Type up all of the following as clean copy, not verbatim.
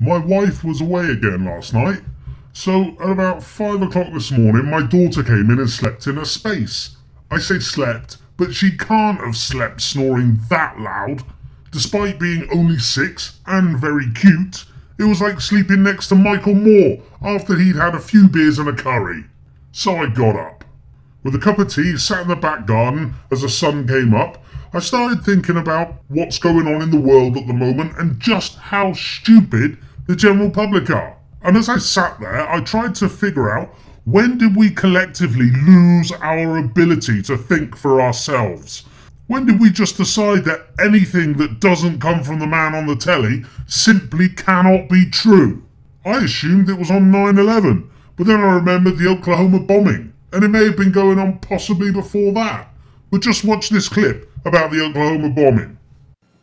My wife was away again last night, so at about 5 o'clock this morning my daughter came in and slept in her space. I say slept, but she can't have slept snoring that loud. Despite being only 6 and very cute, it was like sleeping next to Michael Moore after he'd had a few beers and a curry. So I got up. With a cup of tea, sat in the back garden as the sun came up. I started thinking about what's going on in the world at the moment and just how stupid the general public are. And as I sat there, I tried to figure out, when did we collectively lose our ability to think for ourselves? When did we just decide that anything that doesn't come from the man on the telly simply cannot be true? I assumed it was on 9/11, but then I remembered the Oklahoma bombing, and it may have been going on possibly before that. But just watch this clip about the Oklahoma bombing.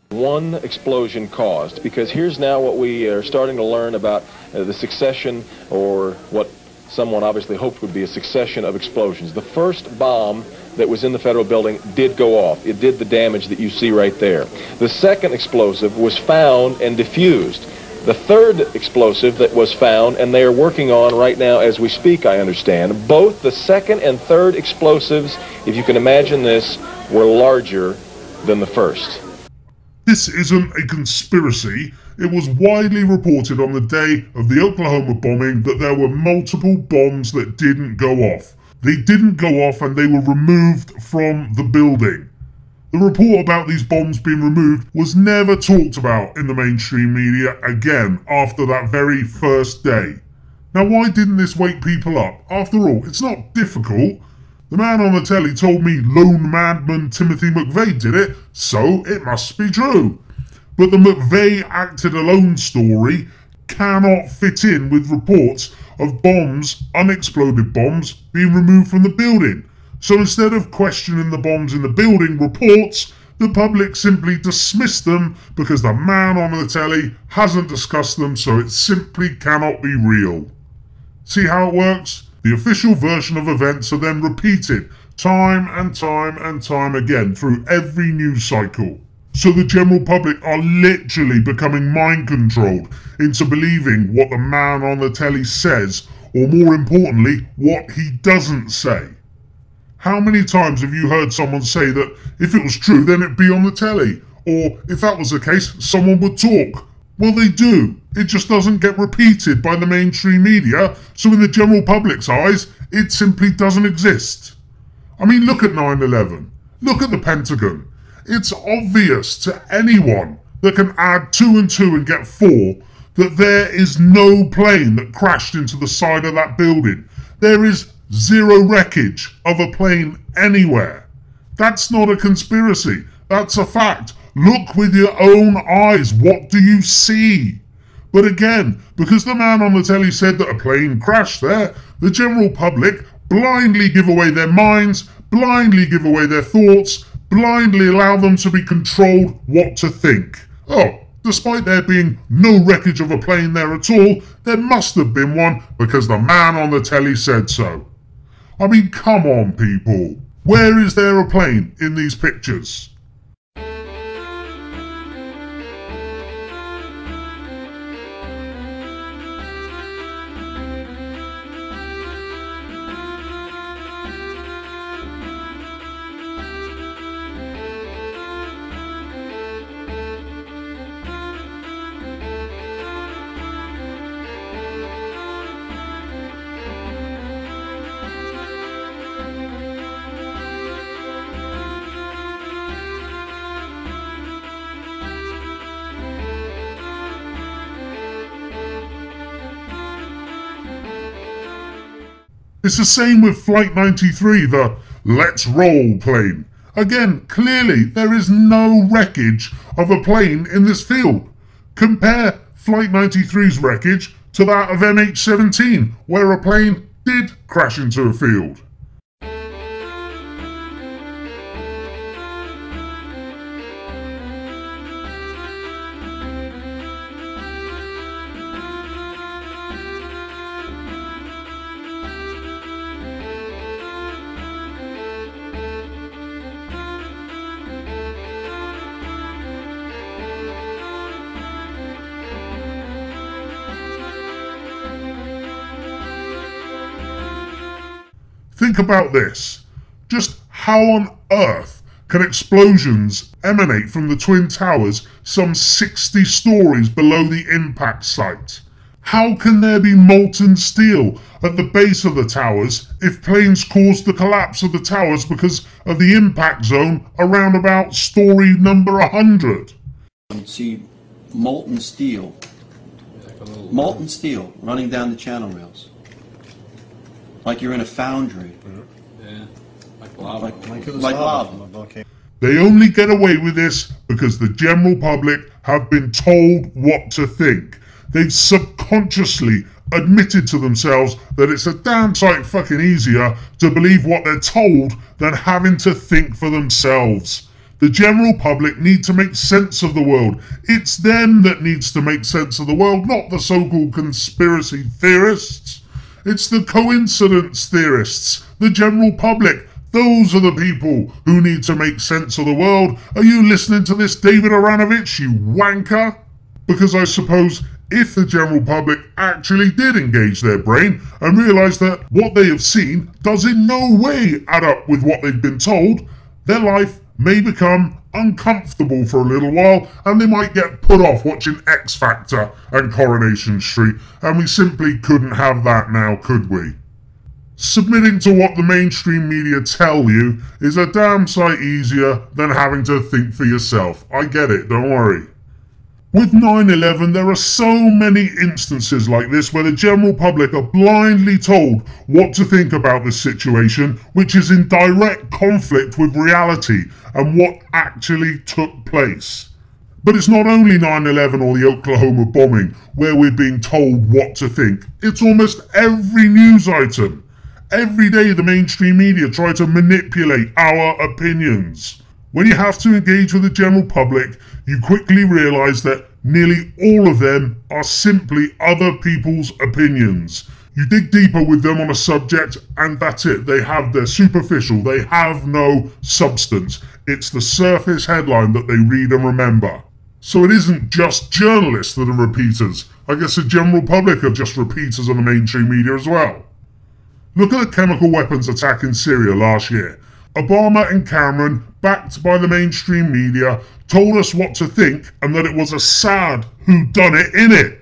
One explosion caused, because here's now what we are starting to learn about the succession, or what someone obviously hoped would be a succession of explosions. The first bomb that was in the federal building did go off. It did the damage that you see right there. The second explosive was found and diffused. The third explosive that was found, and they are working on right now as we speak, I understand, both the second and third explosives, if you can imagine this, were larger than the first. This isn't a conspiracy. It was widely reported on the day of the Oklahoma bombing that there were multiple bombs that didn't go off. They didn't go off and they were removed from the building. The report about these bombs being removed was never talked about in the mainstream media again after that very first day. Now, why didn't this wake people up? After all, it's not difficult. The man on the telly told me lone madman Timothy McVeigh did it, so it must be true. But the McVeigh acted alone story cannot fit in with reports of bombs, unexploded bombs, being removed from the building. So instead of questioning the bombs in the building reports, the public simply dismissed them because the man on the telly hasn't discussed them, so it simply cannot be real. See how it works? The official version of events are then repeated time and time and time again through every news cycle. So the general public are literally becoming mind controlled into believing what the man on the telly says, or more importantly, what he doesn't say. How many times have you heard someone say that if it was true then it'd be on the telly, or if that was the case someone would talk? Well, they do. It just doesn't get repeated by the mainstream media, so in the general public's eyes, it simply doesn't exist. I mean, look at 9/11. Look at the Pentagon. It's obvious to anyone that can add 2 and 2 and get 4 that there is no plane that crashed into the side of that building. There is zero wreckage of a plane anywhere. That's not a conspiracy. That's a fact. Look with your own eyes. What do you see? But again, because the man on the telly said that a plane crashed there, the general public blindly give away their minds, blindly give away their thoughts, blindly allow them to be controlled what to think. Oh, despite there being no wreckage of a plane there at all, there must have been one because the man on the telly said so. I mean, come on, people. Where is there a plane in these pictures? It's the same with Flight 93, the Let's Roll plane. Again, clearly there is no wreckage of a plane in this field. Compare Flight 93's wreckage to that of MH17, where a plane did crash into a field. Think about this. Just how on earth can explosions emanate from the Twin Towers some 60 stories below the impact site? How can there be molten steel at the base of the towers if planes caused the collapse of the towers because of the impact zone around about story number 100? You'd see molten steel running down the channel rails. Like you're in a foundry. Yeah, like lava. Like lava. They only get away with this because the general public have been told what to think. They've subconsciously admitted to themselves that it's a damn sight fucking easier to believe what they're told than having to think for themselves. The general public need to make sense of the world. It's them that needs to make sense of the world, not the so-called conspiracy theorists. It's the coincidence theorists, the general public. Those are the people who need to make sense of the world. Are you listening to this, David Aranovich, you wanker? Because I suppose if the general public actually did engage their brain and realise that what they have seen does in no way add up with what they've been told, their life may become uncomfortable for a little while and they might get put off watching X Factor and Coronation Street, and we simply couldn't have that now, could we? Submitting to what the mainstream media tell you is a damn sight easier than having to think for yourself. I get it, don't worry. With 9/11, there are so many instances like this where the general public are blindly told what to think about this situation, which is in direct conflict with reality and what actually took place. But it's not only 9/11 or the Oklahoma bombing where we're being told what to think. It's almost every news item. Every day the mainstream media try to manipulate our opinions. When you have to engage with the general public, you quickly realise that nearly all of them are simply other people's opinions. You dig deeper with them on a subject and that's it. They're superficial. They have no substance. It's the surface headline that they read and remember. So it isn't just journalists that are repeaters. I guess the general public are just repeaters on the mainstream media as well. Look at the chemical weapons attack in Syria last year. Obama and Cameron, backed by the mainstream media, told us what to think and that it was Assad who done it, innit?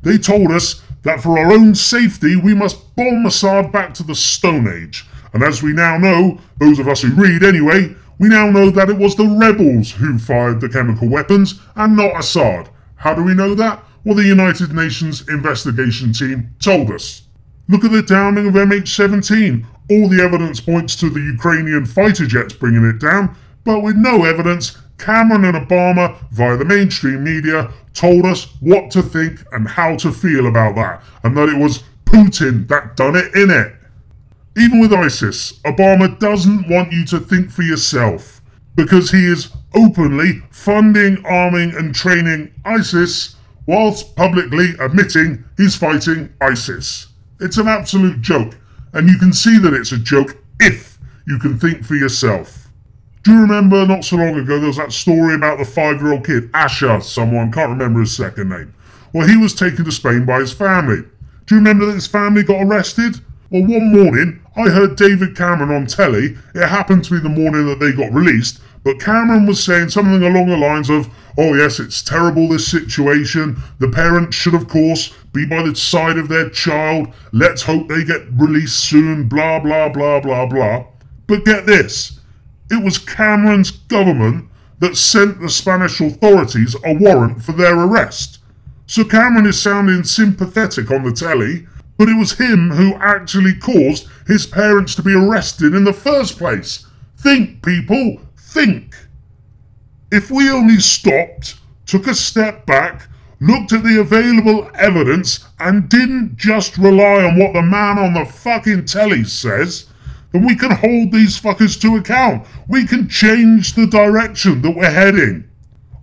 They told us that for our own safety we must bomb Assad back to the Stone Age. And as we now know, those of us who read anyway, we now know that it was the rebels who fired the chemical weapons and not Assad. How do we know that? Well, the United Nations investigation team told us. Look at the downing of MH17. All the evidence points to the Ukrainian fighter jets bringing it down, but with no evidence, Cameron and Obama, via the mainstream media, told us what to think and how to feel about that, and that it was Putin that done it, innit? Even with ISIS, Obama doesn't want you to think for yourself, because he is openly funding, arming and training ISIS, whilst publicly admitting he's fighting ISIS. It's an absolute joke. And you can see that it's a joke if you can think for yourself. Do you remember not so long ago there was that story about the 5-year-old kid, Asher someone, can't remember his second name. Well, he was taken to Spain by his family. Do you remember that his family got arrested? Well, one morning I heard David Cameron on telly. It happened to be the morning that they got released, but Cameron was saying something along the lines of, oh yes, it's terrible this situation. The parents should of course be by the side of their child. Let's hope they get released soon, blah, blah, blah, blah, blah. But get this, it was Cameron's government that sent the Spanish authorities a warrant for their arrest. So Cameron is sounding sympathetic on the telly, but it was him who actually caused his parents to be arrested in the first place. Think, people, think. If we only stopped, took a step back, looked at the available evidence and didn't just rely on what the man on the fucking telly says, then we can hold these fuckers to account. We can change the direction that we're heading.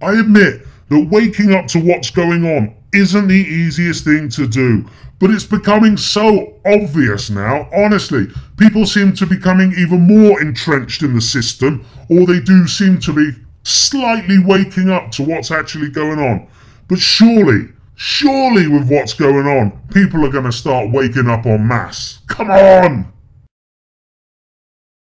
I admit that waking up to what's going on isn't the easiest thing to do, but it's becoming so obvious now, honestly. People seem to be becoming even more entrenched in the system, or they do seem to be slightly waking up to what's actually going on. But surely with what's going on, people are going to start waking up en masse. Come on!